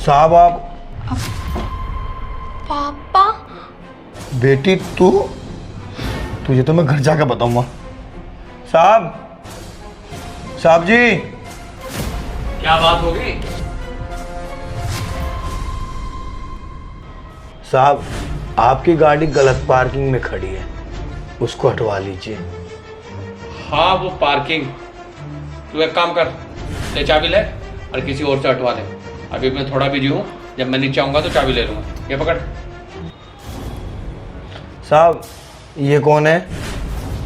साहब आप। पापा। बेटी तुझे तो मैं घर जाकर बताऊंगा। साहब, साहब जी। क्या बात हो गई? साहब, आपकी गाड़ी गलत पार्किंग में खड़ी है, उसको हटवा लीजिए। हाँ, वो पार्किंग। तू एक काम कर, ले चाबी ले और किसी और से हटवा दे। अभी मैं थोड़ा बिजी हूँ, जब मैं नीचे आऊँगा तो चाबी ले लूँगा। ये पकड़। साहब, ये कौन है?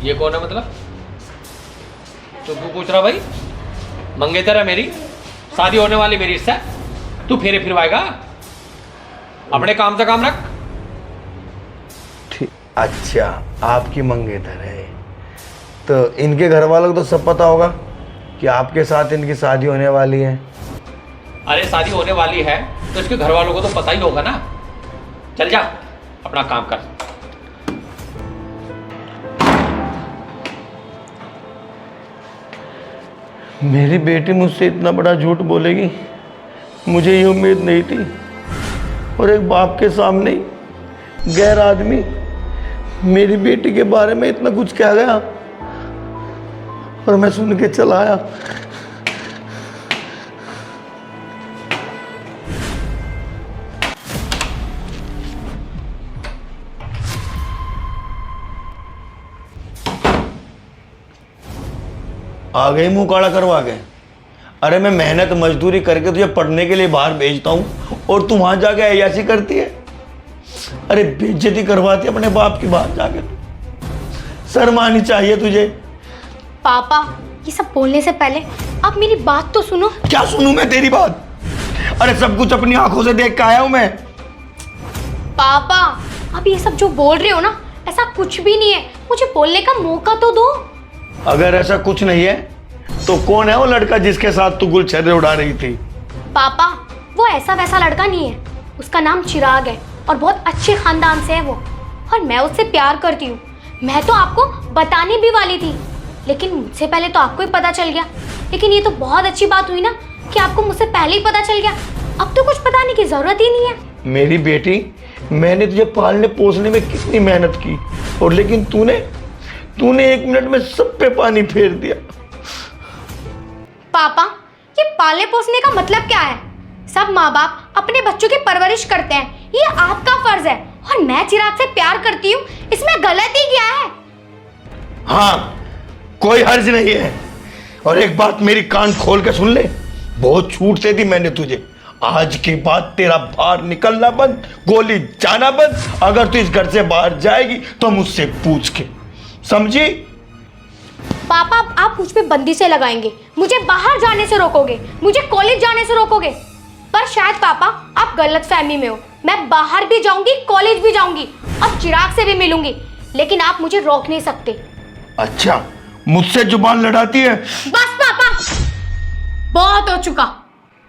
ये कौन है मतलब? तो तू पूछ रहा भाई? मंगेतर है मेरी, शादी होने वाली मेरी इससे। तू फेरे फिरवाएगा? अपने काम से काम रख। ठीक, अच्छा, आपकी मंगेतर है तो इनके घर वालों को तो सब पता होगा कि आपके साथ इनकी शादी होने वाली है। अरे शादी होने वाली है तो इसके घर वालों को तो पता ही होगा ना। चल जा, अपना काम कर। मेरी बेटी मुझसे इतना बड़ा झूठ बोलेगी, मुझे ये उम्मीद नहीं थी। और एक बाप के सामने ही गैर आदमी मेरी बेटी के बारे में इतना कुछ कह गया और मैं सुन के चला आया। आ गई मुंह काला करवा के। अरे मैं मेहनत मजदूरी करके तुझे पढ़ने के लिए बाहर भेजता हूँ और तू वहां जाके ऐसी करती है। अरे बेइज्जती करवाती है अपने बाप की बात जाके। शर्म आनी चाहिए तुझे। पापा, ये सब बोलने से पहले आप मेरी बात तो सुनो। क्या सुनूं मैं तेरी बात? अरे सब कुछ अपनी आंखों से देख के आया हूं मैं। पापा, आप ये सब जो बोल रहे हो ना, ऐसा कुछ भी नहीं है। मुझे बोलने का मौका तो दो। अगर ऐसा कुछ नहीं है तो कौन है वो लड़का जिसके साथ तू गुलछर्रे उड़ा रही थी? पापा, वो ऐसा वैसा लड़का नहीं है। उसका नाम चिराग है और बहुत अच्छे खानदान से है वो, और मैं उससे प्यार करती हूँ। मैं तो आपको बताने भी वाली थी, लेकिन मुझसे पहले तो आपको ही पता चल गया। लेकिन ये तो बहुत अच्छी बात हुई ना कि आपको मुझसे पहले ही पता चल गया। अब तो कुछ बताने की जरूरत ही नहीं है। मेरी बेटी, मैंने तुझे पालने पोसने में कितनी मेहनत की, और लेकिन तूने 1 मिनट में सब पे पानी फेर दिया। पापा, ये पालने पोसने का मतलब क्या है? सब माँ बाप अपने बच्चों की परवरिश करते हैं, ये आपका फर्ज है। और मैं चिराग से प्यार करती हूँ, इसमें गलती क्या है? हाँ, कोई हर्ज नहीं है। और एक बात मेरी कान खोल के सुन ले, बहुत छूट दे दी मैंने तुझे। आज के बाद तेरा बाहर निकलना बंद, गोली जाना बंद। अगर तू इस घर से बाहर जाएगी तो मुझसे पूछ के, समझी? पापा, आप मुझ पे बंदी से लगाएंगे, मुझे बाहर जाने से रोकोगे, मुझे कॉलेज जाने से रोकोगे। पर शायद पापा आप गलतफहमी में हो। मैं बाहर भी जाऊंगी, कॉलेज भी जाऊंगी और चिराग से भी मिलूंगी, लेकिन आप मुझे रोक नहीं सकते। अच्छा, मुझसे जुबान लड़ाती है? बस पापा, बहुत हो चुका।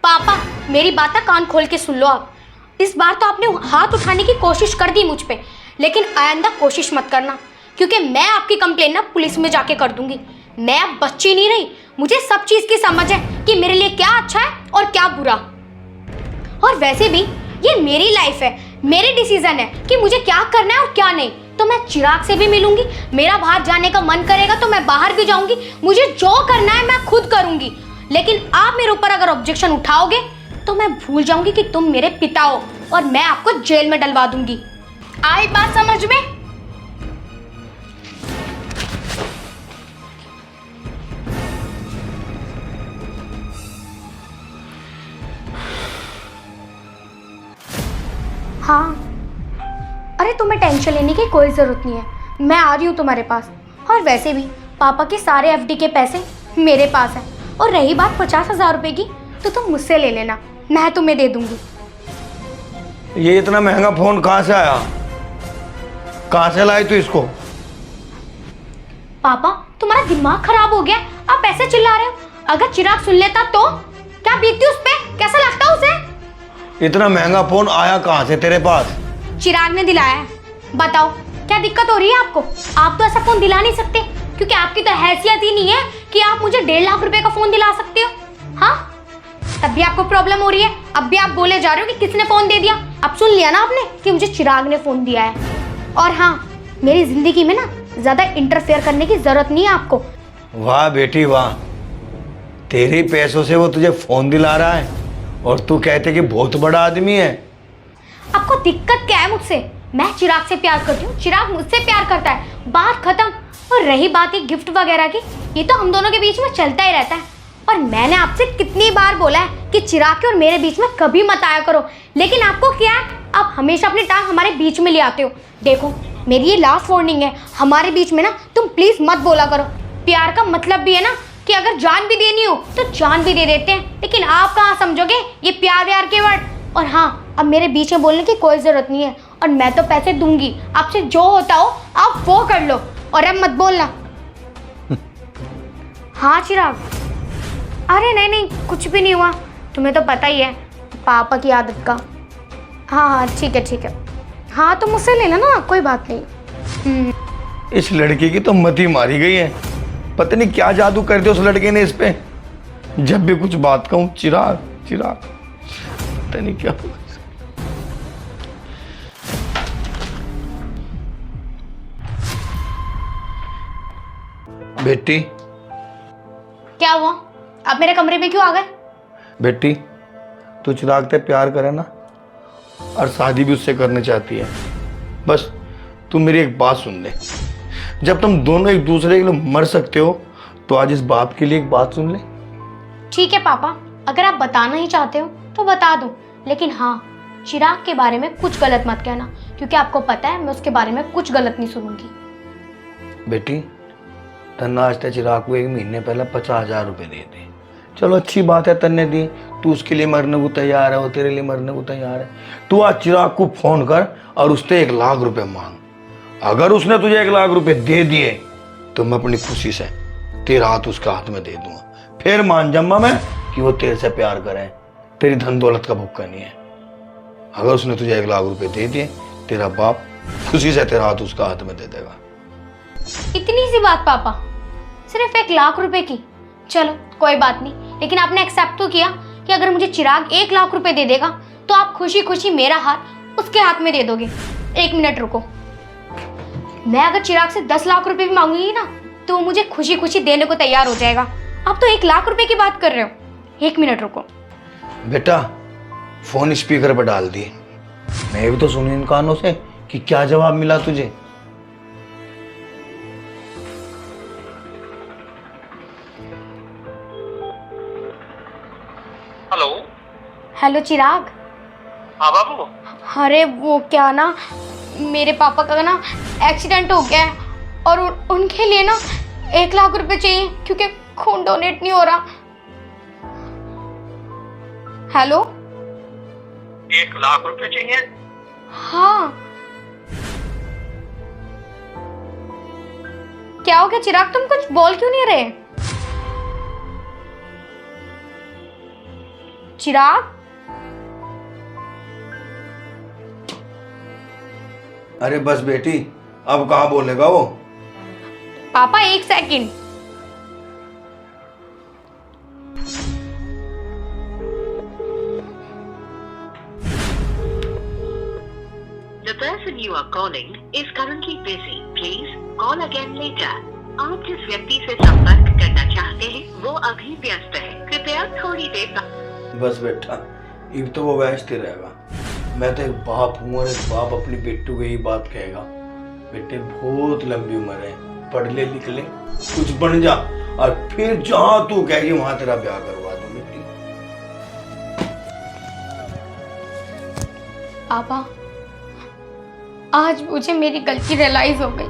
पापा, मेरी बात ना कान खोल के सुन लो आप। इस बार तो आपने हाथ उठाने की कोशिश कर दी मुझ पे, लेकिन आइंदा कोशिश मत करना, क्योंकि मैं आपकी कंप्लेन ना पुलिस में जाके कर दूंगी। मैं अब बच्ची नहीं रही, मुझे सब चीज़ की समझ है कि मेरे लिए क्या अच्छा है और क्या बुरा। और वैसे भी ये मेरी लाइफ है, मेरे डिसीजन है कि मुझे क्या करना है और क्या नहीं। तो मैं चिराग से भी मिलूंगी, मेरा बाहर जाने का मन करेगा तो मैं बाहर भी जाऊंगी, मुझे जो करना है मैं खुद करूंगी। लेकिन आप मेरे ऊपर अगर ऑब्जेक्शन उठाओगे तो मैं भूल जाऊंगी कि तुम मेरे पिता हो और मैं आपको जेल में डलवा दूंगी। आई बात समझ में? हाँ, अरे तुम्हें टेंशन लेने की कोई ज़रूरत नहीं है, मैं आ रही हूँ तुम्हारे पास। और वैसे भी पापा के सारे एफडी के पैसे मेरे पास हैं। और रही बात 50,000 रुपये की, तो तुम मुझसे ले लेना, मैं तुम्हें दे दूँगी। ये इतना महंगा फोन कहाँ से आया? कहाँ से लाई तू इसको? पापा, तुम्हारा दिमाग खराब हो गया, आप ऐसे चिल्ला रहे हो। अगर चिराग सुन लेता तो क्या बीतती उस पे? कैसा लगता उसे? इतना महंगा फोन आया कहाँ से तेरे पास? चिराग ने दिलाया है। बताओ क्या दिक्कत हो रही है आपको? आप तो ऐसा फोन दिला नहीं सकते, क्योंकि आपकी तो हैसियत ही नहीं है कि आप मुझे 1.5 लाख रुपए का फोन दिला सकते हो। हाँ, तब भी आपको प्रॉब्लम हो रही है। अब भी आप बोले जा रहे हो कि किसने फोन दे दिया। अब सुन लिया ना आपने कि मुझे चिराग ने फोन दिया है। और हाँ, मेरी जिंदगी में ना ज्यादा इंटरफेयर करने की जरूरत नहीं है आपको। वाह बेटी वाह, तेरे पैसों से वो तुझे फोन दिला रहा है और तू कहते कि बहुत बड़ा आदमी है। आपको दिक्कत क्या है मुझसे? मैं चिराग से प्यार करती हूँ, चिराग मुझसे प्यार करता है, बात खत्म। और रही बात ये गिफ्ट वगैरह की, ये तो हम दोनों के बीच में चलता ही रहता है। और मैंने आपसे कितनी बार बोला है कि चिराग के और मेरे बीच में कभी मत आया करो, लेकिन आपको क्या है, आप हमेशा अपनी टांग हमारे बीच में ले आते हो। देखो, मेरी ये लास्ट वार्निंग है, हमारे बीच में ना तुम प्लीज मत बोला करो। प्यार का मतलब भी है ना कि अगर जान भी देनी हो तो जान भी दे देते हैं, लेकिन आप कहाँ समझोगे ये प्यार व्यार के वर्ड। और हाँ, अब मेरे बीच में बोलने की कोई जरूरत नहीं है, और मैं तो पैसे दूंगी, आपसे जो होता हो आप वो कर लो, और अब मत बोलना। हाँ चिराग, अरे नहीं नहीं, कुछ भी नहीं हुआ, तुम्हें तो पता ही है पापा की आदत का। हाँ हाँ ठीक है ठीक है, हाँ तो मुझसे ले लेना ना, कोई बात नहीं। इस लड़की की तो मती मारी गई है, पता नहीं क्या जादू कर दिया उस लड़के ने इस पे। जब भी कुछ बात कहूं चिराग चिराग, पता नहीं क्या हुआ। बेटी क्या हुआ, आप मेरे कमरे में क्यों आ गए? बेटी, तू चिराग से प्यार करे ना, और शादी भी उससे करना चाहती है। बस तू मेरी एक बात सुन ले, जब तुम दोनों एक दूसरे के लिए मर सकते हो तो आज इस बाप के लिए एक बात सुन ले। ठीक है पापा, अगर आप बताना ही चाहते हो तो बता दो, लेकिन हाँ, चिराग के बारे में कुछ गलत मत कहना, क्योंकि आपको पता है मैं उसके बारे में कुछ गलत नहीं सुनूंगी। बेटी, तन्ना आज तक चिराग को 1 महीने पहले 50,000 रुपये दिए थे। चलो अच्छी बात है, तन्ने दी, तू उसके लिए मरने को तैयार है, वो तेरे लिए मरने को तैयार है। तू आज चिराग को फोन कर और उससे 1 लाख रुपए मांग। अगर उसने तुझे 1 लाख रुपए दे दिए तो मैं अपनी खुशी से तेरा हाथ उसका हाथ में दे दूंगा। फिर मान जाऊंगा मैं कि वो तेरे से प्यार करे, तेरी धन दौलत का भुक्का नहीं है। अगर उसने तुझे 1 लाख रुपए दे दिए, तेरा बाप खुशी से तेरा हाथ उसका हाथ में दे देगा। इतनी सी बात पापा, सिर्फ 1 लाख रुपए की? चलो कोई बात नहीं, लेकिन आपने एक्सेप्ट तो किया कि अगर मुझे चिराग 1 लाख रुपए दे देगा तो आप खुशी खुशी मेरा हाथ उसके हाथ में दे दोगे। 1 मिनट रुको, मैं अगर चिराग से 10 लाख रुपए भी मांगूंगी ना तो वो मुझे खुशी खुशी देने को तैयार हो जाएगा। आप तो 1 लाख रुपए की बात कर रहे हो। 1 मिनट रुको। बेटा, फोन स्पीकर पर डाल दिए, मैं भी तो सुनी इन कानों से कि क्या जवाब मिला तुझे। हेलो। हेलो चिराग। हाँ बाबू। अरे वो क्या ना, मेरे पापा का ना एक्सीडेंट हो गया है, और उनके लिए ना 1 लाख रुपए चाहिए, क्योंकि खून डोनेट नहीं हो रहा। हेलो। 1 लाख रुपए चाहिए? हाँ। क्या हो गया चिराग, तुम कुछ बोल क्यों नहीं रहे? चिराग। अरे बस बेटी, अब कहाँ बोलेगा वो। पापा 1 second. The person you are calling is currently busy. Please call again later. आप जिस व्यक्ति से संपर्क करना चाहते हैं वो अभी व्यस्त है, कृपया थोड़ी देर बाद। बस बेटा, अब तो वो व्यस्त ही रहेगा। मैं तो एक बाप हूँ और एक बाप अपनी बेटू को यही बात कहेगा, बेटे बहुत लंबी उम्र है, पढ़ ले लिख ले, कुछ बन जा, और फिर जहाँ तू कहेगी वहां तेरा ब्याह करवा दूं बेटी। पापा, आज मुझे मेरी गलती रियलाइज हो गई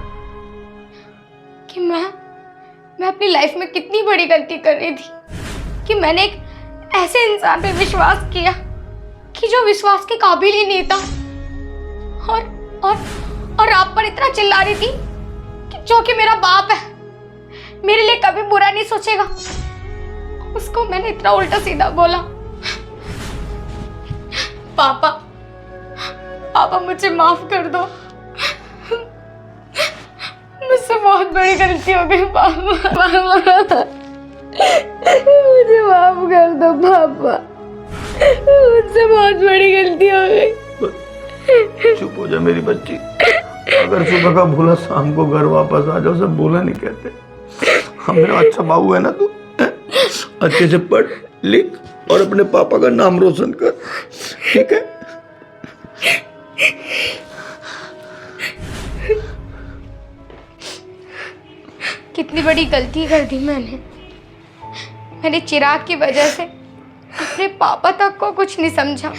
कि मैं अपनी लाइफ में कितनी बड़ी गलती कर रही थी, कि मैंने एक ऐसे इंसान पे विश्वास किया कि जो विश्वास के काबिल ही नहीं था, और आप पर इतना चिल्ला रही थी कि जो कि मेरा बाप है, मेरे लिए कभी बुरा नहीं सोचेगा, उसको मैंने इतना उल्टा सीधा बोला। पापा मुझे माफ कर दो, मुझसे बहुत बड़ी गलती हो गई पापा। मुझे माफ कर दो पापा। मुझसे बहुत बड़ी गलती हो गई। चुप हो जा मेरी बच्ची। अगर सुबह का भूला शाम को घर वापस आ जाओ, सब भूला नहीं कहते। हम मेरा अच्छा बाबू है ना तू, अच्छे से पढ़ लिख और अपने पापा का नाम रोशन कर, ठीक है? कितनी बड़ी गलती कर दी मैंने चिराग की वजह से अपने पापा तक को कुछ नहीं समझा।